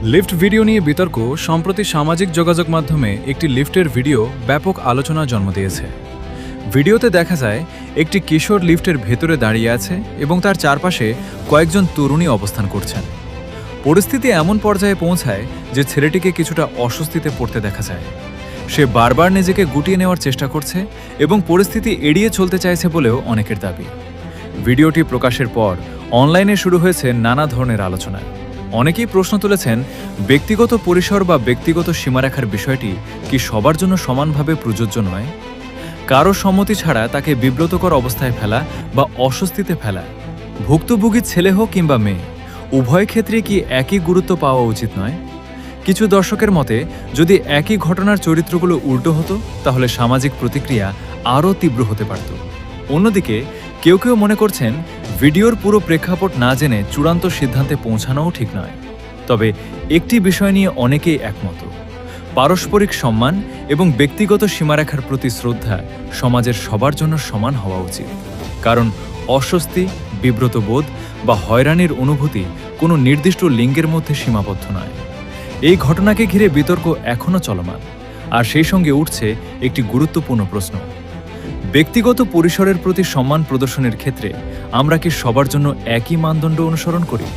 Lift video নিয়ে বিতর্ক সম্প্রতি সামাজিক যোগাযোগ মাধ্যমে একটি লিফটের ভিডিও ব্যাপক আলোচনার জন্ম দিয়েছে। ভিডিওতে দেখা যায় একটি কিশোর লিফটের ভেতরে দাঁড়িয়ে আছে এবং তার চারপাশে কয়েকজন তরুণী অবস্থান করছেন। পরিস্থিতি এমন পর্যায়ে পৌঁছায় যে ছেলেটিকে কিছুটা অস্বস্তিতে পড়তে দেখা যায়। সে বারবার নিজেকে গুটিয়ে নেওয়ার চেষ্টা করছে এবং পরিস্থিতি এড়িয়ে চলতে চাইছে বলেও অনেকের দাবি। ভিডিওটি প্রকাশের পর অনলাইনে শুরু হয়েছে নানা ধরনের আলোচনা। অনেকেই প্রশ্ন তুলেছেন, ব্যক্তিগত পরিসর বা ব্যক্তিগত সীমারেখার বিষয়টি কি সবার জন্য সমানভাবে প্রযোজ্য নয়? কারো সম্মতি ছাড়া তাকে বিব্রতকর অবস্থায় ফেলা বা অস্বস্তিতে ফেলা, ভুক্তভোগী ছেলে হোক কিংবা মেয়ে, উভয় ক্ষেত্রে কি একই গুরুত্ব পাওয়া উচিত নয়? কিছু দর্শকের মতে, যদি একই ঘটনার চরিত্রগুলো উল্টো হতো তাহলে সামাজিক প্রতিক্রিয়া আরও তীব্র হতে পারত। অন্যদিকে কেউ কেউ মনে করছেন, ভিডিওর পুরো প্রেক্ষাপট না জেনে চূড়ান্ত সিদ্ধান্তে পৌঁছানোও ঠিক নয়। তবে একটি বিষয় নিয়ে অনেকেই একমত: পারস্পরিক সম্মান এবং ব্যক্তিগত সীমারেখার প্রতি শ্রদ্ধা সমাজের সবার জন্য সমান হওয়া উচিত। কারণ অস্বস্তি, বিব্রত বোধ বা হয়রানির অনুভূতি কোনো নির্দিষ্ট লিঙ্গের মধ্যে সীমাবদ্ধ নয়। এই ঘটনাকে ঘিরে বিতর্ক এখনও চলমান, আর সেই সঙ্গে উঠছে একটি গুরুত্বপূর্ণ প্রশ্ন: ব্যক্তিগত পরিসরের প্রতি সম্মান প্রদর্শনের ক্ষেত্রে আমরা কি সবার জন্য একই মানদণ্ড অনুসরণ করি?